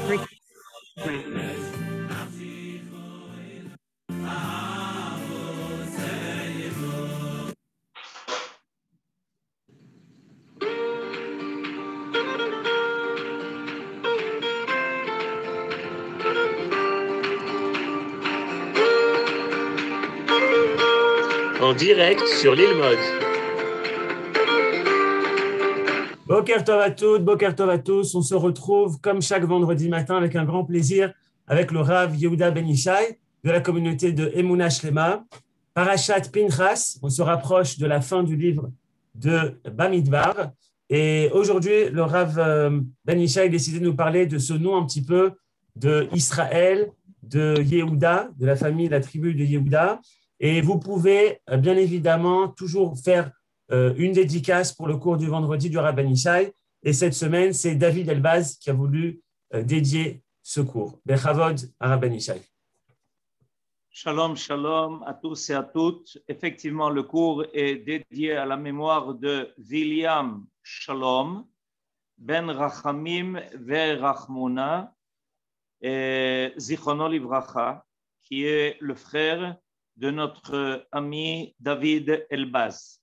En direct sur l'île Mode. Boker Tov à toutes, Boker Tov à tous. On se retrouve comme chaque vendredi matin avec un grand plaisir avec le Rav Yehuda Ben Ishai de la communauté de Emouna Shlema. Parashat Pinchas, on se rapproche de la fin du livre de Bamidbar. Et aujourd'hui, le Rav Ben Ishai a décidé de nous parler de ce nom un petit peu de Israël, de Yehuda, de la famille, de la tribu de Yehuda. Et vous pouvez bien évidemment toujours faire une dédicace pour le cours du vendredi du Rav Ben Ishai. Et cette semaine, c'est David Elbaz qui a voulu dédier ce cours. Bechavod à Rav Ben Ishai. Shalom, shalom à tous et à toutes. Effectivement, le cours est dédié à la mémoire de William Shalom, Ben Rachamim Verachmona, Zichrono Livracha, qui est le frère de notre ami David Elbaz.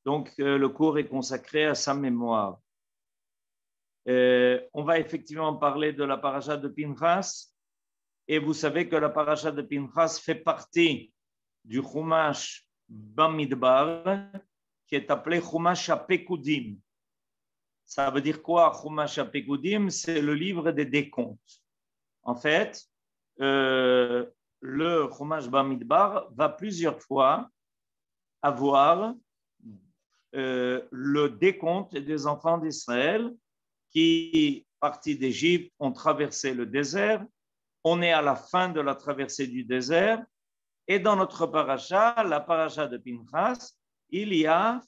Donc, le cours est consacré à sa mémoire. On va effectivement parler de la paracha de Pinchas. Et vous savez que la paracha de Pinchas fait partie du Chumash Bamidbar, qui est appelé Chumash HaPekudim. Ça veut dire quoi, Chumash HaPekudim? C'est le livre des décomptes. En fait, le Chumash Bamidbar va plusieurs fois avoir le décompte des enfants d'Israël qui, partis d'Égypte, ont traversé le désert. On est à la fin de la traversée du désert et dans notre paracha, la paracha de Pinchas, il y a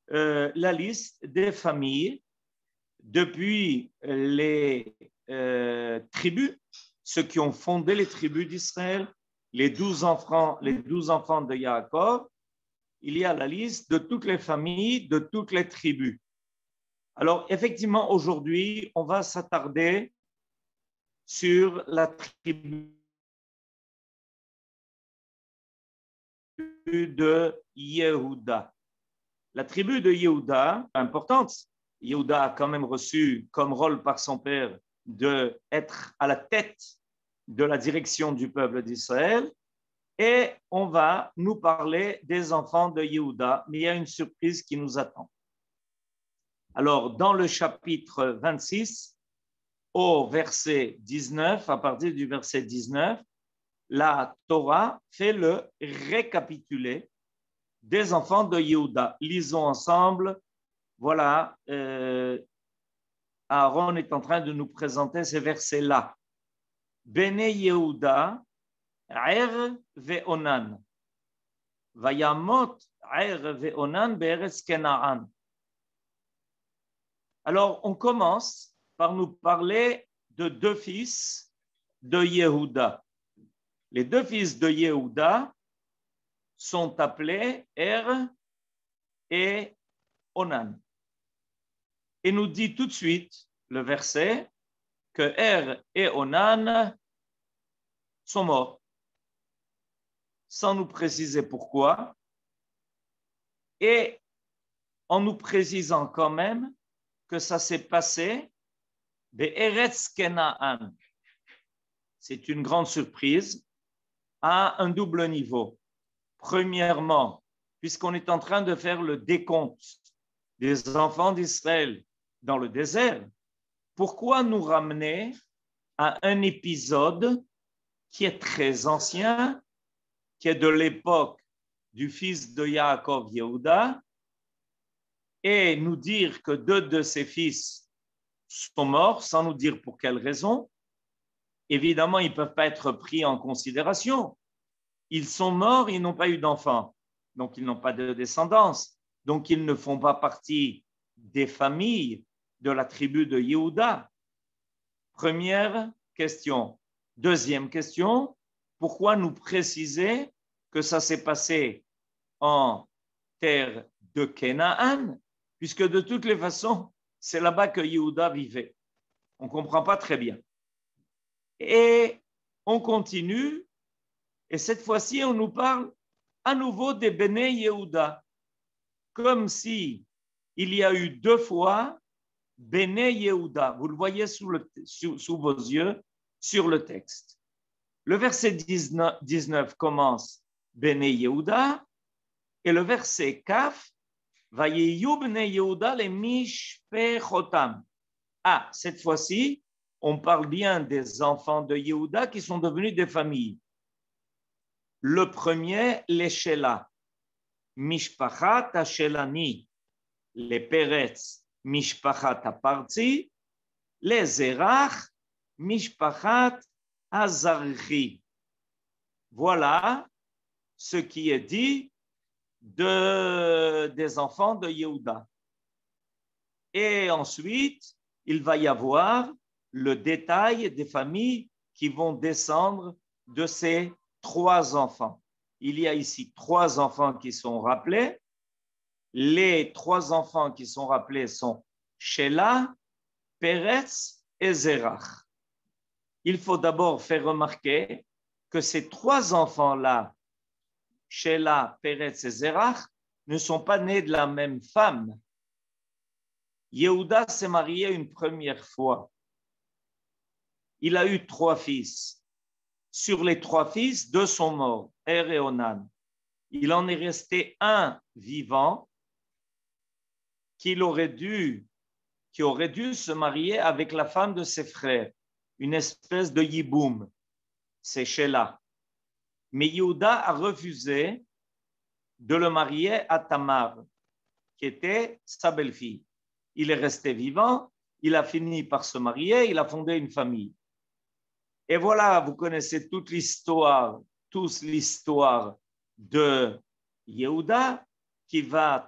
la liste des familles depuis les tribus, ceux qui ont fondé les tribus d'Israël, les 12 enfants de Yaakov. Il y a la liste de toutes les familles, de toutes les tribus. Alors effectivement, aujourd'hui, on va s'attarder sur la tribu de Yehuda. La tribu de Yehuda, importante, Yehuda a quand même reçu comme rôle par son père d'être à la tête de la direction du peuple d'Israël. Et on va nous parler des enfants de Yehuda, mais il y a une surprise qui nous attend. Alors, dans le chapitre 26, au verset 19, à partir du verset 19, la Torah fait le récapitulé des enfants de Yehuda. Lisons ensemble. Voilà, Aaron est en train de nous présenter ces versets-là. Bene Yehuda, Er ve'onan. Vayamot Er ve'onan be'eretz Kenaan. Alors, on commence par nous parler de deux fils de Yehuda. Les deux fils de Yehuda sont appelés Er et Onan. Et nous dit tout de suite le verset que Er et Onan sont morts, sans nous préciser pourquoi, et en nous précisant quand même que ça s'est passé Be'eretz Kenaan. C'est une grande surprise à un double niveau. Premièrement, puisqu'on est en train de faire le décompte des enfants d'Israël dans le désert, pourquoi nous ramener à un épisode qui est très ancien, qui est de l'époque du fils de Yaakov, Yehuda, et nous dire que deux de ses fils sont morts sans nous dire pour quelle raison? Évidemment, ils ne peuvent pas être pris en considération. Ils sont morts, ils n'ont pas eu d'enfants, donc ils n'ont pas de descendance, donc ils ne font pas partie des familles de la tribu de Yehuda. Première question. Deuxième question, pourquoi nous préciser que ça s'est passé en terre de Canaan, puisque de toutes les façons, c'est là-bas que Yehuda vivait. On ne comprend pas très bien. Et on continue, et cette fois-ci, on nous parle à nouveau des Béné Yehuda, comme si il y a eu 2 fois Béné Yehuda. Vous le voyez sous vos yeux sur le texte. Le verset 19 commence Béné Yehuda, et le verset Kaf, Vayeyu Béné Yehuda le Mishpechotam. Ah, cette fois-ci, on parle bien des enfants de Yehuda qui sont devenus des familles. Le premier, les Shela, Mishpachat HaShelani, les Peretz, Mishpachat HaParzi, les Zerach, Mishpachat HaZarchi. Voilà ce qui est dit des enfants de Yehuda. Et ensuite, il va y avoir le détail des familles qui vont descendre de ces 3 enfants. Il y a ici 3 enfants qui sont rappelés. Les 3 enfants qui sont rappelés sont Shelah, Peretz et Zerach. Il faut d'abord faire remarquer que ces 3 enfants-là, Shelah, Peretz et Zerach, ne sont pas nés de la même femme. Yehuda s'est marié une première fois. Il a eu 3 fils. Sur les 3 fils, 2 sont morts, Er et Onan. Il en est resté un vivant qui aurait dû se marier avec la femme de ses frères, une espèce de yiboum, c'est Shelah. Mais Yehuda a refusé de le marier à Tamar, qui était sa belle-fille. Il est resté vivant, il a fini par se marier, il a fondé une famille. Et voilà, vous connaissez toute l'histoire, tous l'histoire de Yehuda qui va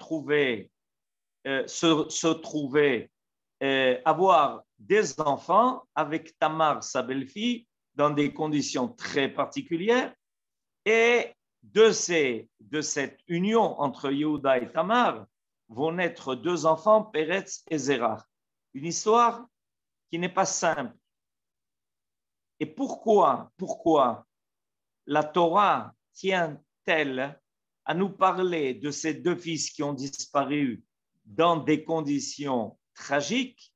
avoir des enfants avec Tamar, sa belle-fille, dans des conditions très particulières. Et de cette union entre Yehuda et Tamar vont naître 2 enfants, Peretz et Zerach. Une histoire qui n'est pas simple. Et pourquoi la Torah tient-elle à nous parler de ces 2 fils qui ont disparu dans des conditions tragiques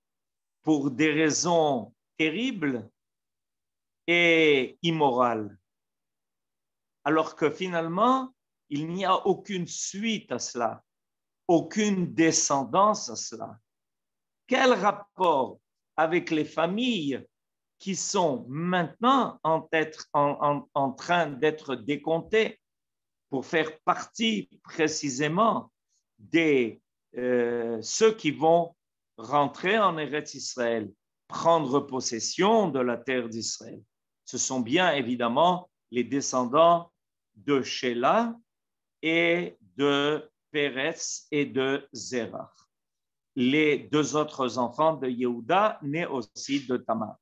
pour des raisons terribles et immorales, alors que finalement, il n'y a aucune suite à cela, aucune descendance à cela? Quel rapport avec les familles qui sont maintenant en train d'être décomptées pour faire partie précisément de ceux qui vont rentrer en Eretz Israël, prendre possession de la terre d'Israël? Ce sont bien évidemment les descendants de Shelah et de Peretz et de Zerach, les 2 autres enfants de Yehuda, nés aussi de Tamar.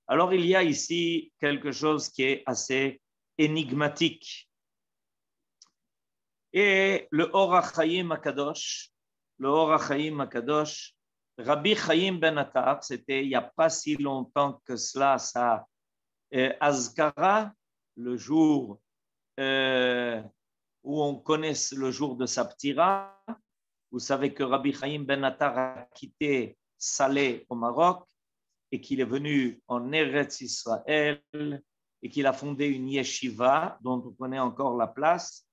Alors, il y a ici quelque chose qui est assez énigmatique. Et le Or HaChaim HaKadosh, Rabbi Chaim Ben Attar, c'était il n'y a pas si longtemps que cela, sa Azkara, le jour où on connaît le jour de sa Ptira. Vous savez que Rabbi Chaim Ben Attar a quitté Salé au Maroc et qu'il est venu en Eretz Israël et qu'il a fondé une yeshiva dont on connaît encore la place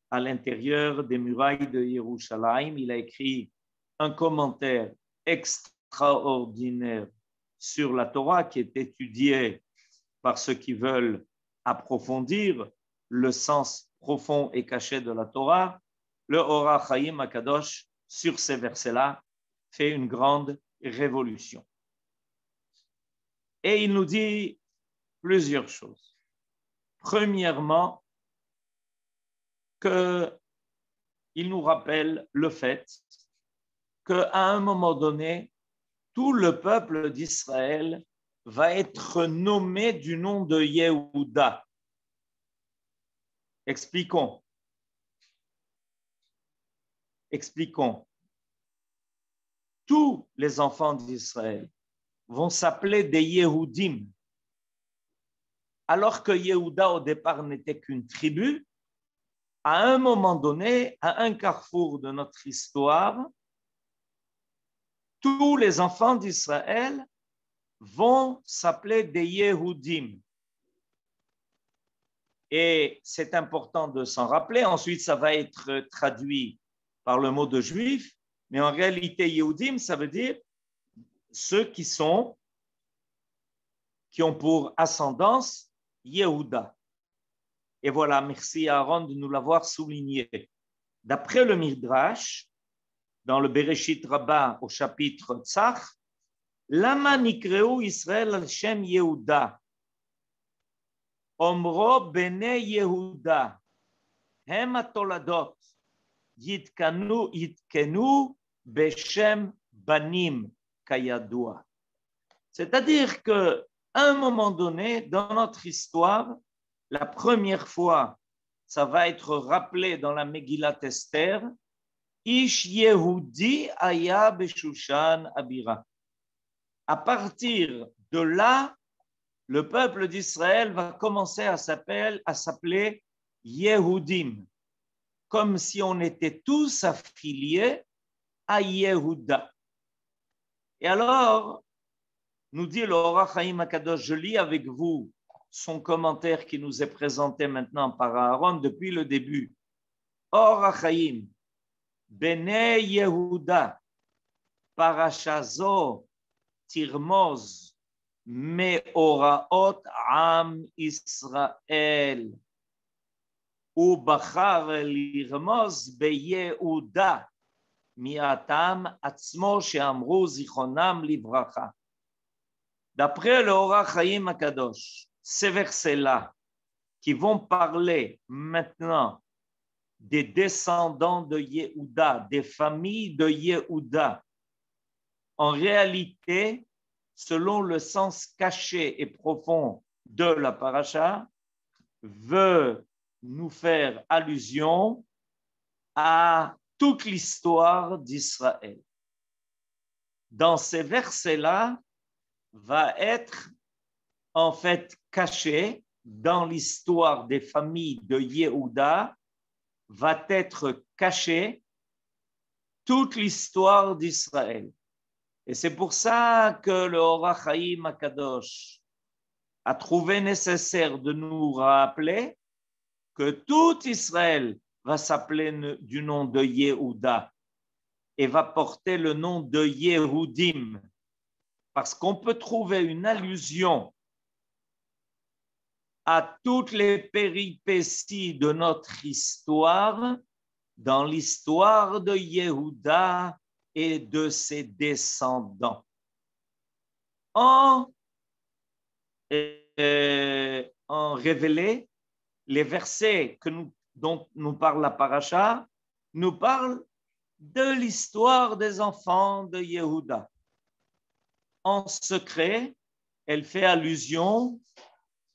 à l'intérieur des murailles de Yerushalayim. Il a écrit un commentaire extraordinaire sur la Torah qui est étudié par ceux qui veulent approfondir le sens profond et caché de la Torah. Le Or HaChaim HaKadosh, sur ces versets-là, fait une grande révolution. Et il nous dit plusieurs choses. Premièrement, qu'il nous rappelle le fait qu'à un moment donné, tout le peuple d'Israël va être nommé du nom de Yehuda. Expliquons. Tous les enfants d'Israël vont s'appeler des Yehudim. alors que Yehuda au départ n'était qu'une tribu, à un moment donné, à un carrefour de notre histoire, tous les enfants d'Israël vont s'appeler des Yehudim. Et c'est important de s'en rappeler. Ensuite, ça va être traduit par le mot de juif, mais en réalité, Yehudim, ça veut dire ceux qui ont pour ascendance Yehuda. Et voilà, merci à Aaron de nous l'avoir souligné. D'après le Midrash, dans le Bereshit Rabbah au chapitre Tzach, Lama nikreu Israël al Shem Yehuda, Omro bene Yehuda, Hem atoladot, Yitkenu beshem banim kayadua. C'est-à-dire qu'à un moment donné, dans notre histoire, la première fois, ça va être rappelé dans la Megillat Esther, Ish Yehudi aya beshushan abira. À partir de là, le peuple d'Israël va commencer à s'appeler Yehudim, comme si on était tous affiliés à Yehuda. Et alors, nous dit le Or HaChaim HaKadosh, je lis avec vous son commentaire qui nous est présenté maintenant par Aaron depuis le début. Or HaChaim, Bene Yehuda, Parashazo, Tirmoz, Meoraot Am Israël, Ubachar Lirmoz Beyehuda, Miatam Atzmo Sheamru Zichronam Livracha. D'après le Or HaChaim HaKadosh, ces versets-là qui vont parler maintenant des descendants de Yehuda, des familles de Yehuda, en réalité, selon le sens caché et profond de la paracha, veut nous faire allusion à toute l'histoire d'Israël. Dans ces versets-là, va être en fait caché dans l'histoire des familles de Yehuda, va être caché toute l'histoire d'Israël. Et c'est pour ça que le Or HaChaim HaKadosh a trouvé nécessaire de nous rappeler que tout Israël va s'appeler du nom de Yehuda et va porter le nom de Yehudim, parce qu'on peut trouver une allusion à toutes les péripéties de notre histoire dans l'histoire de Yehuda et de ses descendants. En révélé, les versets dont nous parle la paracha nous parlent de l'histoire des enfants de Yehuda. En secret, elle fait allusion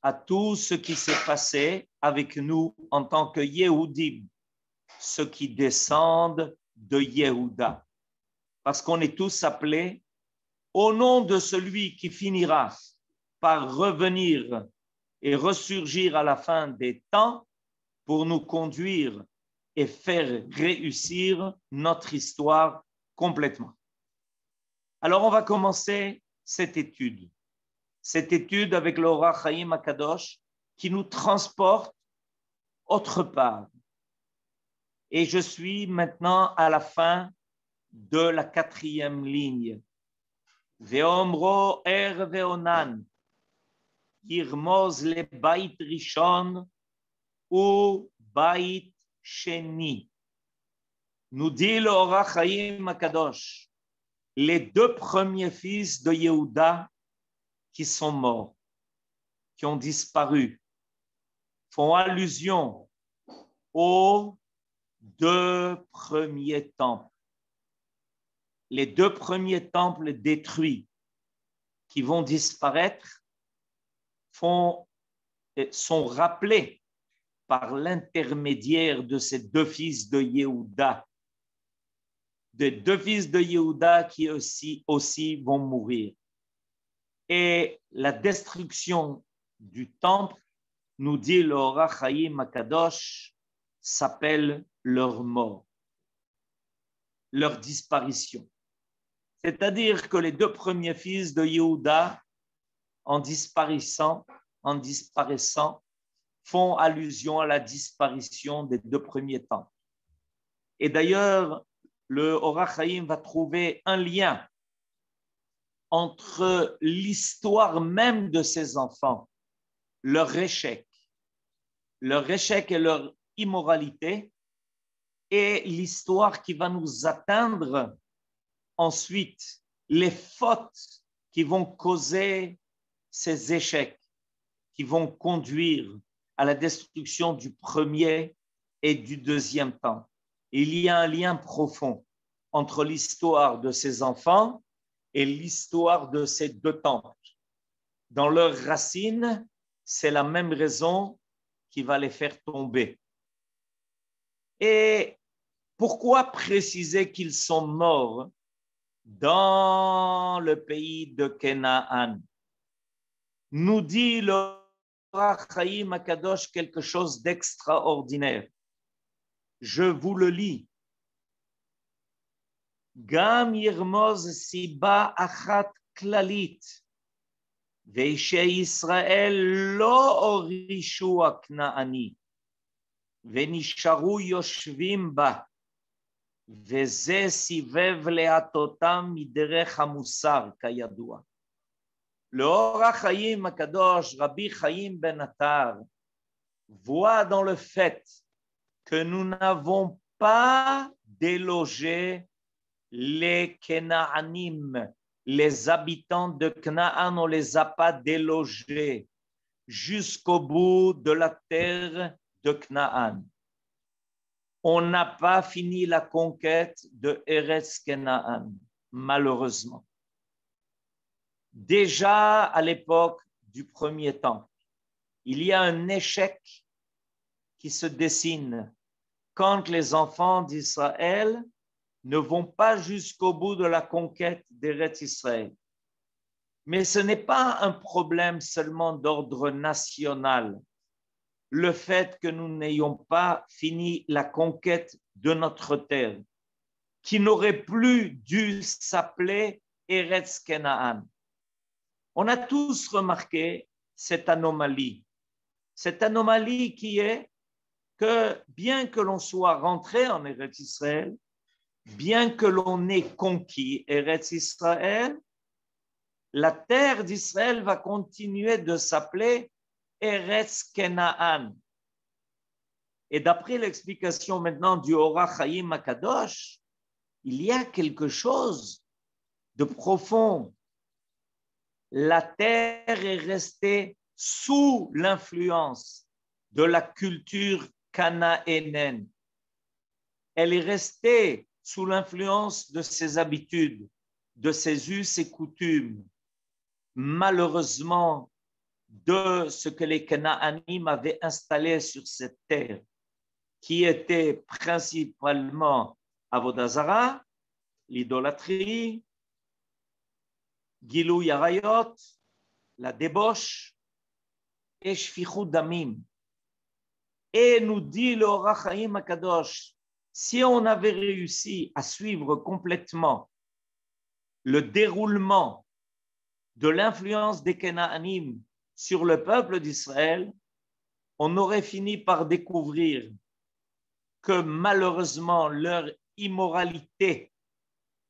à tout ce qui s'est passé avec nous en tant que Yehudim, ceux qui descendent de Yehuda. Parce qu'on est tous appelés au nom de celui qui finira par revenir et ressurgir à la fin des temps pour nous conduire et faire réussir notre histoire complètement. Alors, on va commencer cette étude avec le Or HaChaim HaKadosh qui nous transporte autre part. Et je suis maintenant à la fin de la 4e ligne. Ve'omro ve'onan, yirmoz le bait rishon ou bait sheni. Nous dit le Or HaChaim HaKadosh, les 2 premiers fils de Yehuda qui sont morts, qui ont disparu, font allusion aux 2 premiers temples. Les 2 premiers temples détruits qui vont disparaître sont rappelés par l'intermédiaire de ces 2 fils de Yehuda, des 2 fils de Yehuda qui aussi vont mourir. Et la destruction du temple, nous dit le Or HaChaim Akadosh, s'appelle leur mort, leur disparition. C'est-à-dire que les deux premiers fils de Yehuda, en disparaissant, font allusion à la disparition des deux premiers temples. Et d'ailleurs, le Or HaChaim va trouver un lien entre l'histoire même de ces enfants, leur échec et leur immoralité, et l'histoire qui va nous atteindre ensuite, les fautes qui vont causer ces échecs, qui vont conduire à la destruction du premier et du deuxième temple. Il y a un lien profond entre l'histoire de ces enfants et l'histoire de ces deux temples. Dans leurs racines, c'est la même raison qui va les faire tomber. Et pourquoi préciser qu'ils sont morts dans le pays de Canaan? Nous dit le Or HaChaim Akadosh quelque chose d'extraordinaire. Je vous le lis. Gam yirmoz siba achat klalit veishei Yisrael lo orishu aknaani venisharu yoshvim ba veze sivev leatotam miderech hamusar kayadua. Le Or HaChaim Akadosh, Rabbi Chaim Ben Attar, voit dans le fait que nous n'avons pas délogé les Kenaanim, les habitants de Canaan, on ne les a pas délogés jusqu'au bout de la terre de Canaan. On n'a pas fini la conquête de Eretz Canaan, malheureusement. Déjà à l'époque du premier temple, il y a un échec qui se dessine quand les enfants d'Israël ne vont pas jusqu'au bout de la conquête d'Eretz Israël. Mais ce n'est pas un problème seulement d'ordre national, le fait que nous n'ayons pas fini la conquête de notre terre, qui n'aurait plus dû s'appeler Eretz Canaan. On a tous remarqué cette anomalie qui est que bien que l'on soit rentré en Eretz Israël, bien que l'on ait conquis Eretz Israël, la terre d'Israël va continuer de s'appeler Eretz Canaan. Et d'après l'explication maintenant du Or HaChaim Akadosh, il y a quelque chose de profond. La terre est restée sous l'influence de la culture cananéenne. Elle est restée sous l'influence de ses habitudes, de ses us et coutumes. Malheureusement, de ce que les Canaanim avaient installé sur cette terre, qui était principalement Avodah Zara, l'idolâtrie, Gilou Yarayot, la débauche et Shfichut Damim. Et nous dit le Or HaChaim Akadosh, si on avait réussi à suivre complètement le déroulement de l'influence des Canaanim sur le peuple d'Israël, on aurait fini par découvrir que malheureusement leur immoralité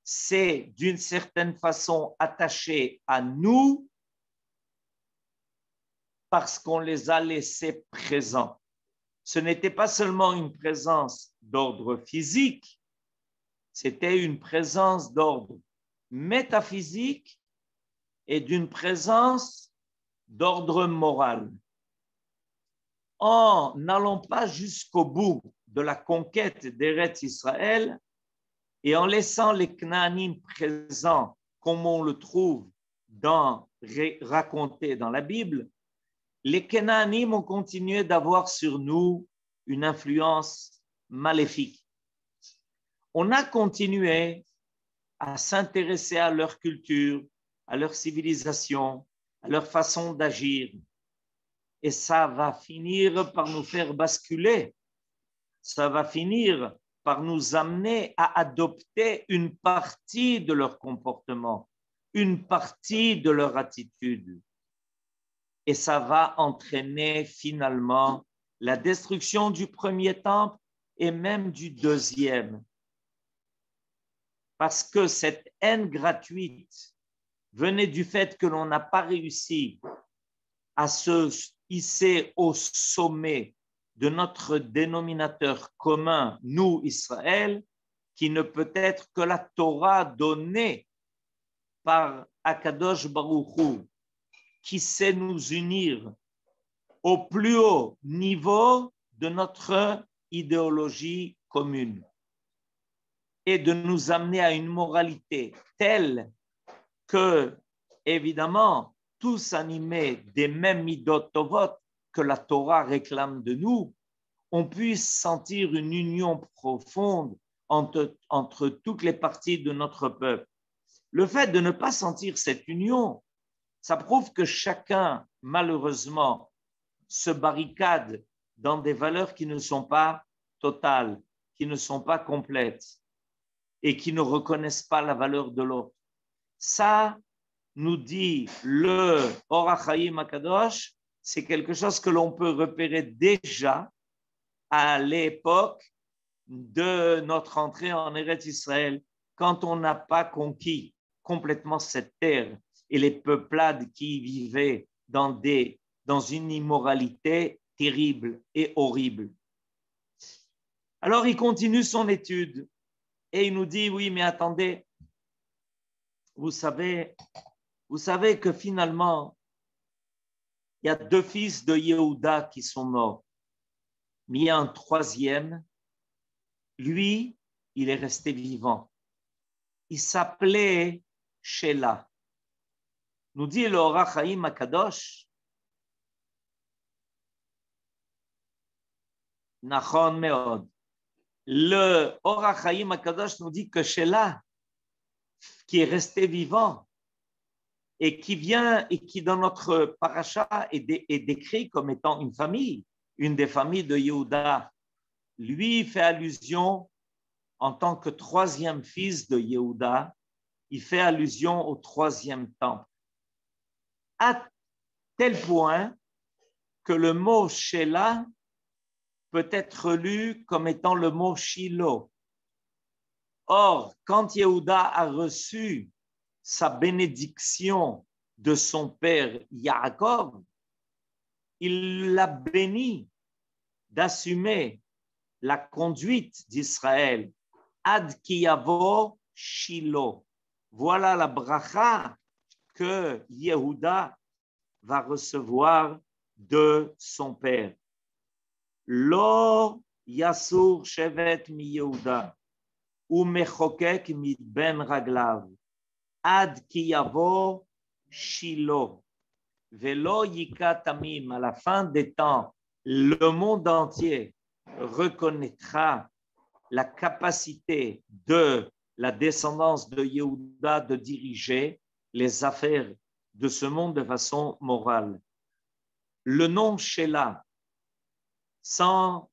s'est d'une certaine façon attachée à nous parce qu'on les a laissés présents. Ce n'était pas seulement une présence d'ordre physique, c'était une présence d'ordre métaphysique et d'une présence d'ordre moral. En n'allant pas jusqu'au bout de la conquête d'Eretz Israël et en laissant les Canaanim présents comme on le trouve raconté dans la Bible, les Canaanim ont continué d'avoir sur nous une influence maléfique. On a continué à s'intéresser à leur culture, à leur civilisation, à leur façon d'agir. et ça va finir par nous faire basculer. Ça va finir par nous amener à adopter une partie de leur comportement, une partie de leur attitude. Et ça va entraîner finalement la destruction du premier temple et même du deuxième. Parce que cette haine gratuite venait du fait que l'on n'a pas réussi à se hisser au sommet de notre dénominateur commun, nous, Israël, qui ne peut être que la Torah donnée par Akadosh Baruch Hu, qui sait nous unir au plus haut niveau de notre idéologie commune et de nous amener à une moralité telle que, évidemment, tous animés des mêmes midot tovot que la Torah réclame de nous, on puisse sentir une union profonde entre toutes les parties de notre peuple. Le fait de ne pas sentir cette union, ça prouve que chacun, malheureusement, se barricade dans des valeurs qui ne sont pas totales, qui ne sont pas complètes et qui ne reconnaissent pas la valeur de l'autre. Ça, nous dit le Or HaChaim HaKadosh, c'est quelque chose que l'on peut repérer déjà à l'époque de notre entrée en Eretz Israël, quand on n'a pas conquis complètement cette terre et les peuplades qui y vivaient dans une immoralité terrible et horrible. Alors il continue son étude et il nous dit, oui, mais attendez, vous savez que finalement, il y a 2 fils de Yehuda qui sont morts, mais il y a un troisième, lui, il est resté vivant. Il s'appelait Shelah. Nous dit le Or HaChaim HaKadosh, Nachon Meod. Le Or HaChaim HaKadosh nous dit que Shelah, qui est resté vivant et qui vient et qui dans notre paracha est décrit comme étant une famille, une des familles de Yehuda, lui fait allusion en tant que troisième fils de Yehuda, il fait allusion au troisième temple. À tel point que le mot Shelah peut être lu comme étant le mot Shiloh. Or, quand Yehuda a reçu sa bénédiction de son père Yaakov, il l'a béni d'assumer la conduite d'Israël. Ad ki yavo Shiloh. Voilà la bracha que Yehuda va recevoir de son père. Lo yasur shevet mi Yehuda ou mechokek mi ben raglav ad ki yavo Shiloh velo yika tamim. À la fin des temps, le monde entier reconnaîtra la capacité de la descendance de Yehuda de diriger les affaires de ce monde de façon morale. Le nom Shelah, sans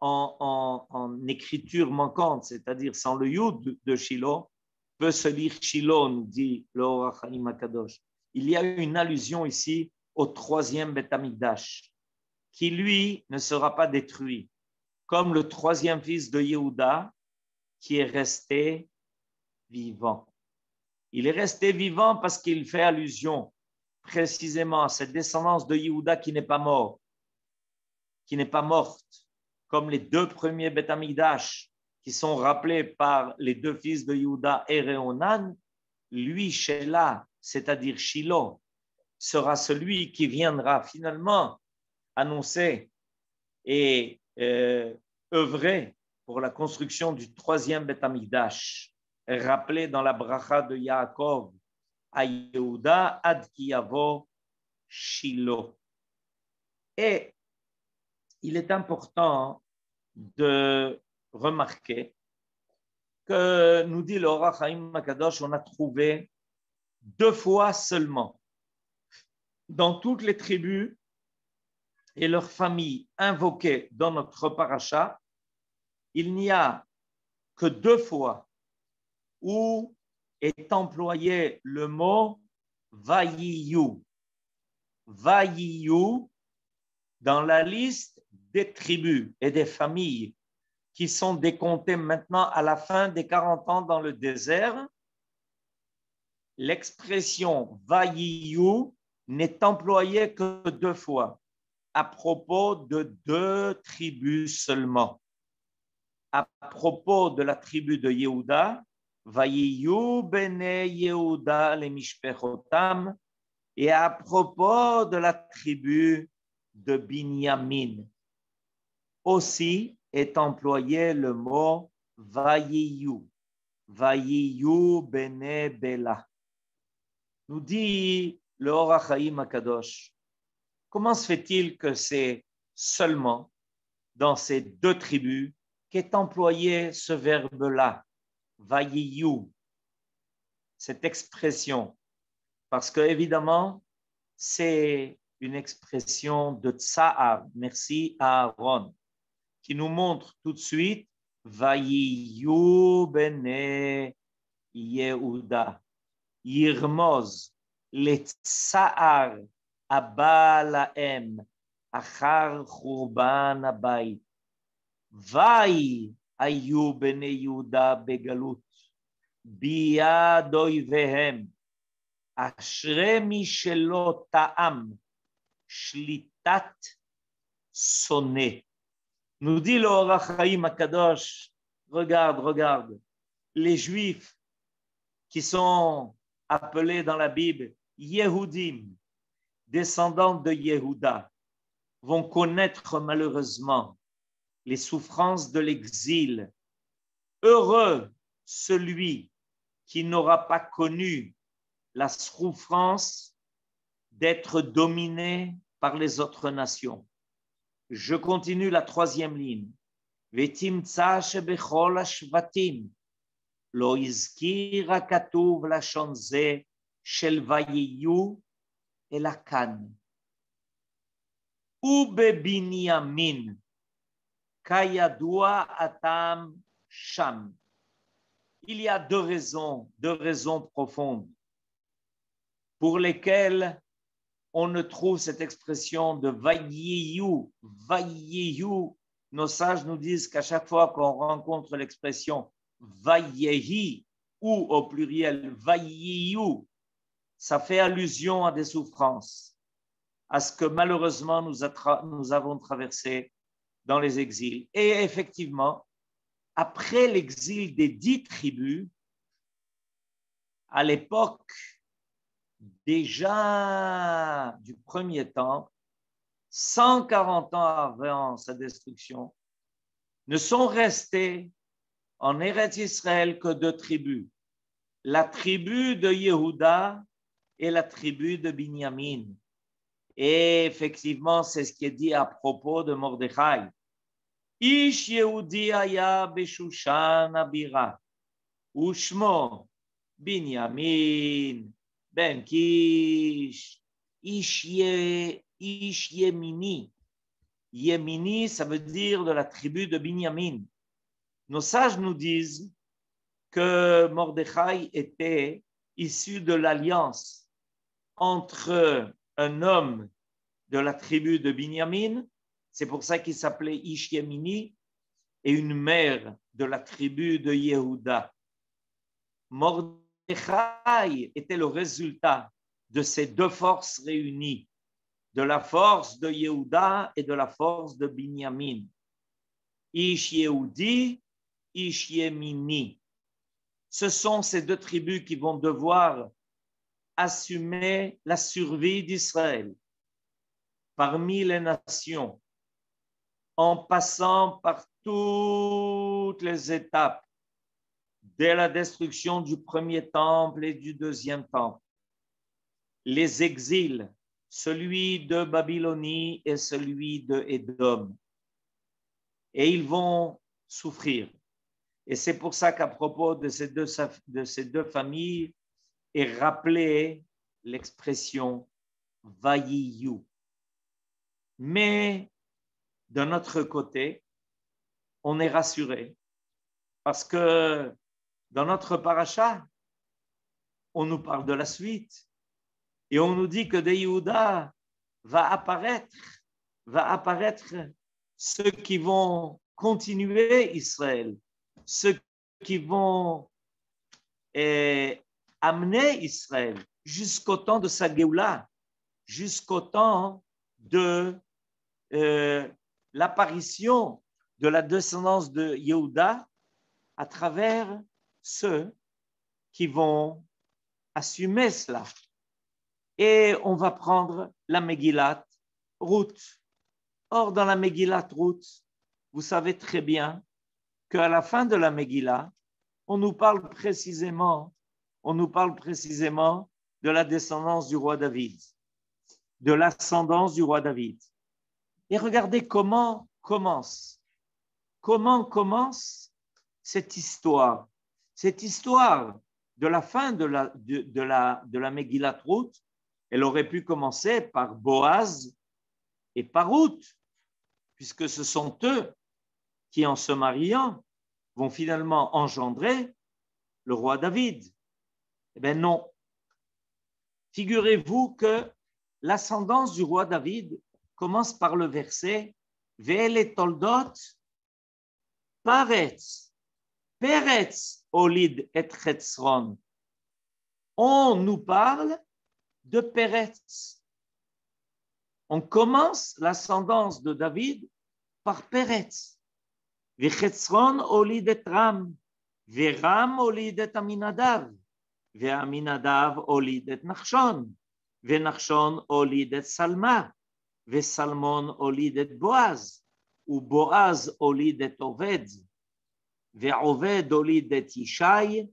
en écriture manquante, c'est-à-dire sans le Yud de Shiloh, peut se lire Shiloh, nous dit le Or HaChaim HaKadosh. Il y a une allusion ici au troisième Beth Amikdash, qui lui ne sera pas détruit, comme le troisième fils de Yehuda, qui est resté vivant. Il est resté vivant parce qu'il fait allusion précisément à cette descendance de Yehuda qui n'est pas mort, qui n'est pas morte, comme les 2 premiers Beth Amikdash qui sont rappelés par les 2 fils de Yehuda, Er et Onan. Lui, Shelah, c'est-à-dire Shiloh, sera celui qui viendra finalement annoncer et œuvrer pour la construction du 3e Beth Amikdash, rappelé dans la bracha de Yaakov à Yehuda, ad ki yavo Shiloh. Et il est important de remarquer que, nous dit le Or HaChaim HaKadosh, on a trouvé 2 fois seulement dans toutes les tribus et leurs familles invoquées dans notre paracha, il n'y a que 2 fois où est employé le mot vayiyu. Vayiyu dans la liste des tribus et des familles qui sont décomptées maintenant à la fin des 40 ans dans le désert. L'expression vayiyu n'est employée que 2 fois à propos de 2 tribus seulement. À propos de la tribu de Yehuda, vayiyu bene Yehuda le mishpechotam, et à propos de la tribu de Binyamin. Aussi est employé le mot vayiyu, vayiyu bene Bela. Nous dit le Or HaChaim HaKadosh, comment se fait-il que c'est seulement dans ces 2 tribus qu'est employé ce verbe-là, vayiyu, cette expression? Parce que, évidemment, c'est une expression de tsa'ar, merci à Aaron, qui nous montre tout de suite vayiyu bene Yehuda. Yirmoz, le tsa'ar, abba laem, achar churban abayit. Vai ayu bene Yehuda begalut, biyad oivehem, ashre mi shelo ta'am, shlitat sonné. Nous dit le Or HaChaim HaKadosh, regarde, les Juifs qui sont appelés dans la Bible Yehudim, descendants de Yehuda, vont connaître malheureusement les souffrances de l'exil. Heureux celui qui n'aura pas connu la souffrance d'être dominé par les autres nations. Je continue la 3e ligne. Vetimtsa shebechol hashvatim lo izkir hakatuv lashon ze shel vayiyu elakan. Ubebinyamin kayadua atam sham. Il y a 2 raisons profondes pour lesquelles on ne trouve cette expression de vayiyu. Vayiyu, nos sages nous disent qu'à chaque fois qu'on rencontre l'expression vayehi ou au pluriel vayiyu, ça fait allusion à des souffrances, à ce que malheureusement nous avons traversé dans les exils. Et effectivement, après l'exil des 10 tribus, à l'époque déjà du premier temple, 140 ans avant sa destruction, ne sont restés en Eretz Israël que 2 tribus, la tribu de Yehuda et la tribu de Binyamin. Et effectivement, c'est ce qui est dit à propos de Mordechai. Ish Yehudi aya beshushan abira, ushmo Binyamin ben Kish, Ish Yemini. Yemini, ça veut dire de la tribu de Binyamin. Nos sages nous disent que Mordechai était issu de l'alliance entre un homme de la tribu de Binyamin, c'est pour ça qu'il s'appelait Ish Yemini, et une mère de la tribu de Yehuda. Mordechai était le résultat de ces 2 forces réunies, de la force de Yehuda et de la force de Binyamin. Ish Yehudi, Ish Yemini. Ce sont ces 2 tribus qui vont devoir assumer la survie d'Israël parmi les nations, en passant par toutes les étapes dès la destruction du premier temple et du deuxième temple. Les exils, celui de Babylonie et celui de Édom. Et ils vont souffrir. Et c'est pour ça qu'à propos de ces deux familles est rappelée l'expression Vayiyu. Mais d'un autre côté, on est rassuré parce que dans notre paracha, on nous parle de la suite et on nous dit que de Yehuda va apparaître ceux qui vont continuer Israël, ceux qui vont amener Israël jusqu'au temps de sa Géoula, jusqu'au temps de l'apparition de la descendance de Yehuda à travers ceux qui vont assumer cela. Et on va prendre la Megillat Ruth. Or, dans la Megillat Ruth, vous savez très bien qu'à la fin de la Megillah, on nous parle précisément de la descendance du roi David, de l'ascendance du roi David. Et regardez comment commence cette histoire de la fin de la Megillat Ruth. Elle aurait pu commencer par Boaz et par Ruth, puisque ce sont eux qui, en se mariant, vont finalement engendrer le roi David. Eh bien non. Figurez-vous que l'ascendance du roi David commence par le verset « Ve'ele toldot paretz, peretz olid et chetzron ». On nous parle de Peretz. On commence l'ascendance de David par Peretz. Vechetzron olid et Ram, Veram olid et Aminadav, Veaminadav olid et Nachshon, Venachshon olid et Salma, Vesalmon olid et Boaz, ou Boaz olid et Oved, Ve'oved olid et Yishai,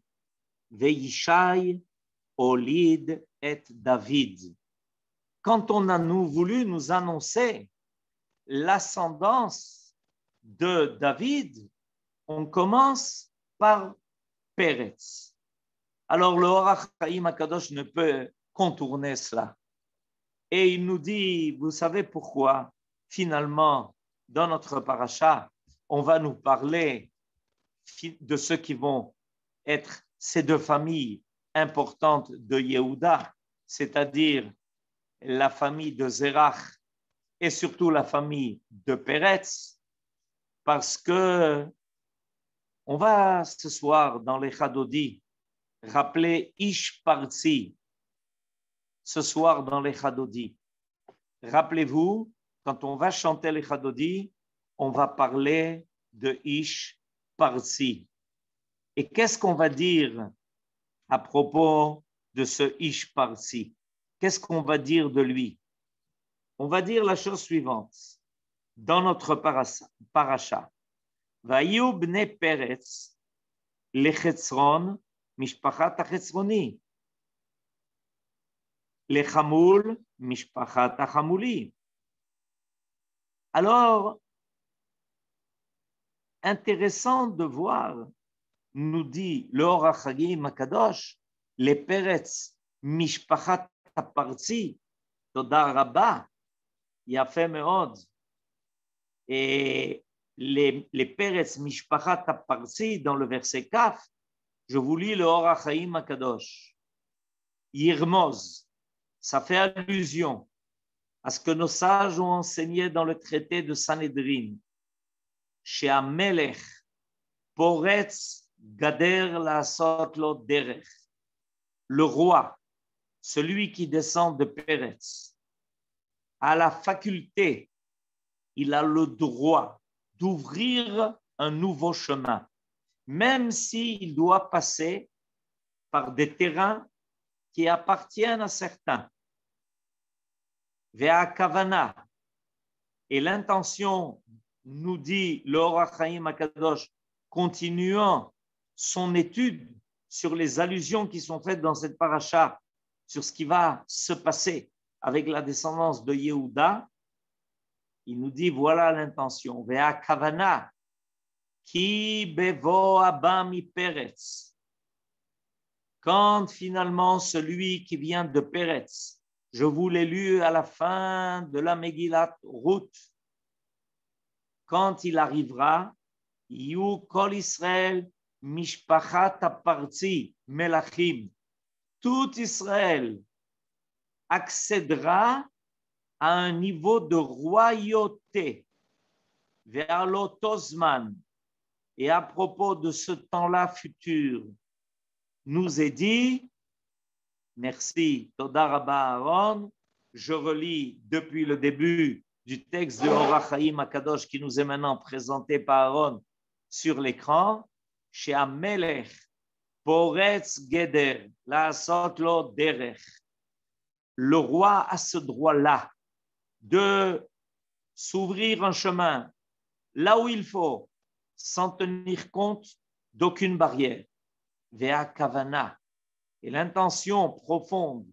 Ve'yishai olid et David. Quand on a voulu nous annoncer l'ascendance de David, on commence par Peretz. Alors le Or HaChaim HaKadosh ne peut contourner cela. Et il nous dit, vous savez pourquoi, finalement, dans notre paracha, on va nous parler de ceux qui vont être ces deux familles importantes de Yehuda, c'est-à-dire la famille de Zerach et surtout la famille de Peretz, parce que on va ce soir dans les Chadodi rappeler Ish Parzi. Ce soir dans les Chadodi, rappelez-vous, quand on va chanter les Chadodi, on va parler de Ish Parzi. Et qu'est-ce qu'on va dire à propos de ce Ish Parzi? Qu'est-ce qu'on va dire de lui? On va dire la chose suivante. Dans notre paracha, Vayu bnei Peretz lechetzron mishpachat hachetzroni lechamul mishpachat hachamuli. Alors, intéressant de voir, nous dit le Or HaChaim HaKadosh, les Peretz mishpachat haparzi, toda rabba, yafe meod. Et les Peretz mishpachat haparzi, dans le verset Kaf, je vous lis le Or HaChaim HaKadosh. Yirmoz, ça fait allusion à ce que nos sages ont enseigné dans le traité de Sanhedrin. Chez Amelech, Poretz Gader Lasot Lo Derech. Le roi, celui qui descend de Peretz, a la faculté, il a le droit d'ouvrir un nouveau chemin, même s'il doit passer par des terrains qui appartiennent à certains. Ve'a Kavana, et l'intention, nous dit le Or HaChaim HaKadosh, continuant son étude sur les allusions qui sont faites dans cette paracha, sur ce qui va se passer avec la descendance de Yehuda, il nous dit voilà l'intention. Ve'a Kavana, ki bevo abba mi Peretz. Quand finalement celui qui vient de Peretz Je vous l'ai lu à la fin de la Megillat Ruth. Quand il arrivera, Yu Kol Israël Mishpachat Aparzi Melachim. Tout Israël accédera à un niveau de royauté vers l'Otosman. Et à propos de ce temps-là futur, nous est dit, merci, Toda Rabba Aaron, je relis depuis le début du texte de Orach Chaim Akadosh qui nous est maintenant présenté par Aaron sur l'écran, chez Amelech, Poretz Geder, La'asot lo derech. Le roi a ce droit-là de s'ouvrir un chemin là où il faut, sans tenir compte d'aucune barrière. Vea kavana, et l'intention profonde,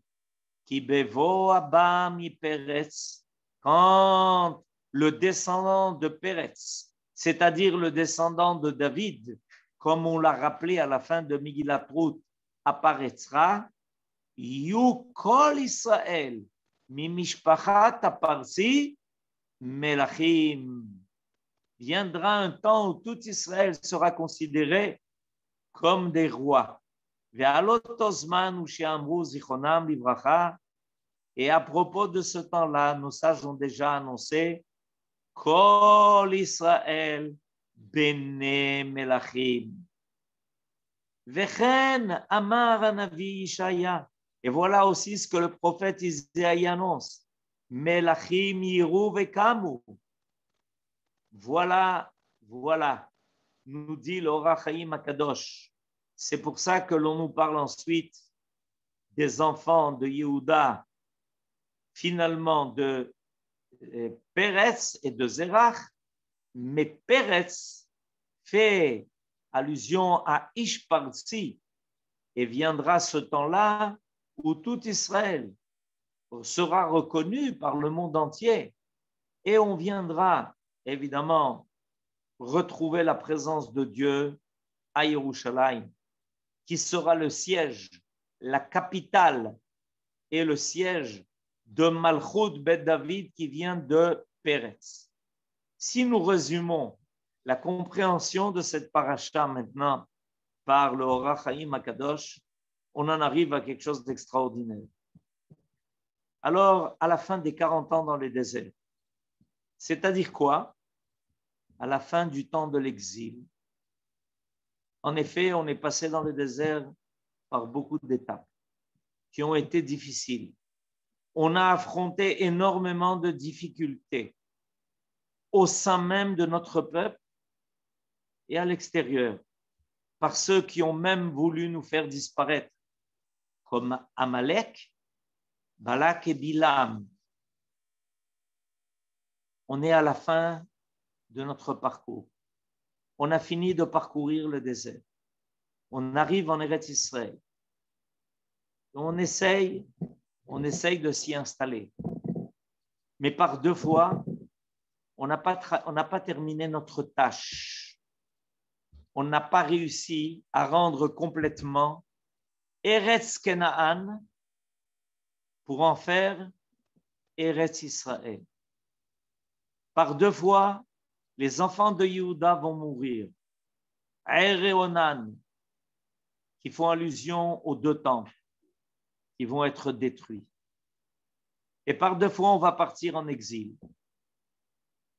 qui bevo abba mi Peretz, quand le descendant de Peretz, c'est-à-dire le descendant de David, comme on l'a rappelé à la fin de Megillat Ruth, apparaîtra, Yu kol Israël, mi mishpachat aparzi melachim. Viendra un temps où tout Israël sera considéré comme des rois. Et à propos de ce temps-là, nos sages ont déjà annoncé Kol Israël bene melachim. Vechen amar hanavi Ishaya. Et voilà aussi ce que le prophète Isaïe annonce. Melachim yiru vekamu. Voilà, nous dit l'Orach Chaim Akadosh. C'est pour ça que l'on nous parle ensuite des enfants de Yehuda, finalement de Peretz et de Zerach, mais Peretz fait allusion à Ishpartsi et viendra ce temps-là où tout Israël sera reconnu par le monde entier et on viendra évidemment retrouver la présence de Dieu à Yerushalayim, qui sera le siège, la capitale et le siège de Malchut Bet David qui vient de Peretz. Si nous résumons la compréhension de cette paracha maintenant par le Orach Chaim Akadosh, on en arrive à quelque chose d'extraordinaire. Alors, à la fin des 40 ans dans les déserts, c'est-à-dire quoi? À la fin du temps de l'exil. En effet, on est passé dans le désert par beaucoup d'étapes qui ont été difficiles. On a affronté énormément de difficultés au sein même de notre peuple et à l'extérieur, par ceux qui ont même voulu nous faire disparaître, comme Amalek, Balak et Bilam. On est à la fin de notre parcours. On a fini de parcourir le désert. On arrive en Eretz Israël. On essaye de s'y installer. Mais par 2 fois, on n'a pas terminé notre tâche. On n'a pas réussi à rendre complètement Eretz Kenaan pour en faire Eretz Israël. Par 2 fois, les enfants de Yehuda vont mourir. Er et Onan, qui font allusion aux 2 temples, qui vont être détruits. Et par 2 fois, on va partir en exil.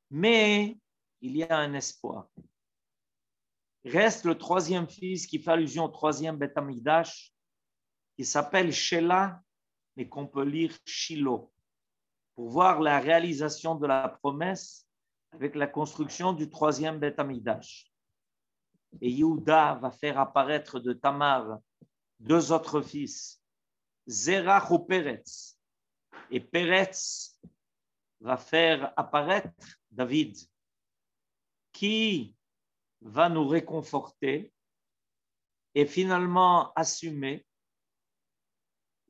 Mais il y a un espoir. Reste le 3e fils qui fait allusion au 3e Beth Amikdash, qui s'appelle Shelah, mais qu'on peut lire Shiloh, pour voir la réalisation de la promesse avec la construction du 3e Beth Amikdash. Et Yehuda va faire apparaître de Tamar 2 autres fils, Zerach ou Peretz. Et Peretz va faire apparaître David, qui va nous réconforter et finalement assumer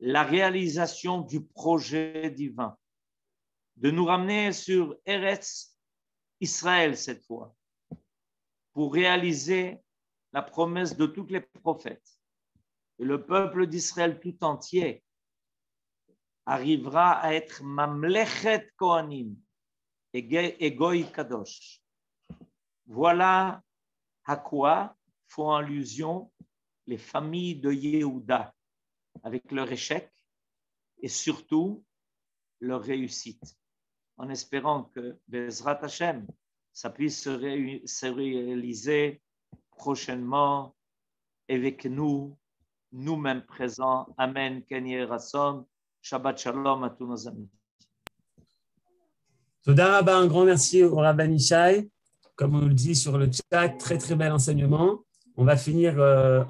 la réalisation du projet divin, de nous ramener sur Eretz Israël cette fois, pour réaliser la promesse de tous les prophètes. Et le peuple d'Israël tout entier arrivera à être Mamlechet Kohanim, Egoï Kadosh. Voilà à quoi font allusion les familles de Yehuda avec leur échec et surtout leur réussite, en espérant que Bezrat Hashem, ça puisse se réaliser prochainement avec nous, nous-mêmes présents. Amen. Ken Yeh Ratzon. Shabbat Shalom à tous nos amis. Toda Rabba, un grand merci au Rav Ben Ishai. Comme on nous le dit sur le chat, très très bel enseignement. On va finir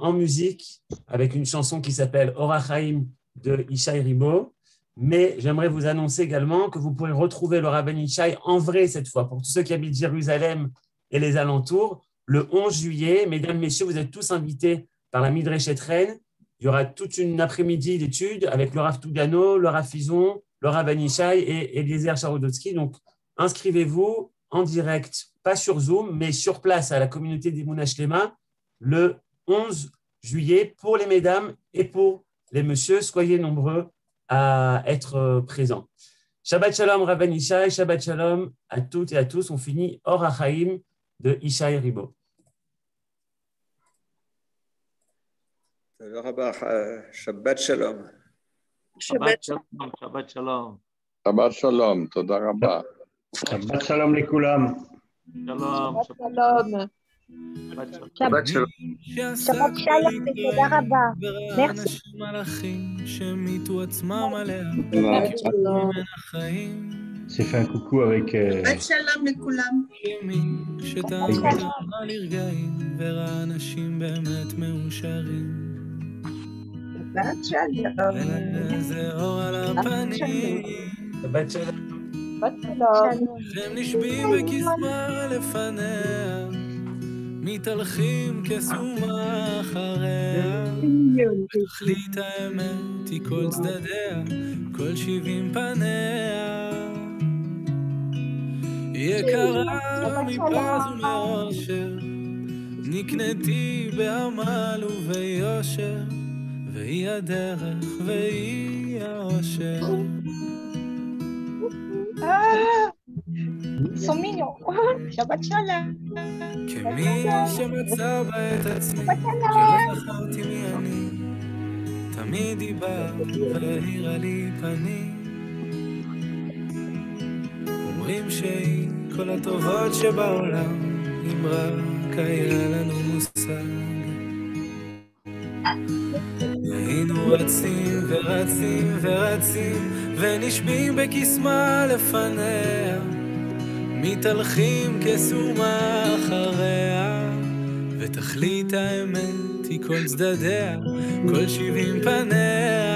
en musique avec une chanson qui s'appelle Orach Chaim de Ishai Ribo. Mais j'aimerais vous annoncer également que vous pourrez retrouver le Rav Ben Ishai en vrai cette fois. Pour tous ceux qui habitent Jérusalem et les alentours, le 11 juillet, mesdames, messieurs, vous êtes tous invités par la Midreshet Rennes. Il y aura toute une après-midi d'études avec le Rav Tougano, le Rav Fizon, le Rav Ben Ishai et Eliezer Charodotsky. Donc, inscrivez-vous en direct, pas sur Zoom, mais sur place à la communauté d'Emouna Shlema le 11 juillet pour les mesdames et pour les messieurs. Soyez nombreux à être présents. Shabbat Shalom, Rav Ben Ishai. Shabbat Shalom à toutes et à tous. On finit Orach Chaim de Ishai Ribo. Shabbat Shalom. Shabbat Shalom. Shabbat Shalom. Shabbat Shalom. Toda Rabba. Shabbat Shalom לכולם. Shalom. Shalom. Shabbat Shalom. Shabbat Shalom ותודה רבה. ואנשים מלאכים שמיתו עצמם עליה. J'ai fait un coucou avec שלום לכולם. שתמיד על לרגעים וראה אנשים באמת מאושרים. שבת שלום. איזה אור על הפנים. Shabbat Shalom. שבת שלום. הם נשבים בקסמה לפניה, מתהלכים כסומה אחריה. תכלית האמת היא כל צדדיה, כל 70 פניה. יקרה מפז ומאושר, נקנתי בעמל וביושר, והיא הדרך והיא האושר. Ils sont mignons. Shabbat Shalom. כמי שמצא בה את עצמי, כי לא זכרתי מי אני, תמיד היא באה והאירה לי פנים. אומרים שהיא כל הטובות שבעולם, אם רק היה לנו מושג. היינו רצים ורצים ורצים, ונשבים בקסמה לפניה, מתהלכים כסומה אחריה, ותכלית האמת היא כל צדדיה, כל 70 פניה.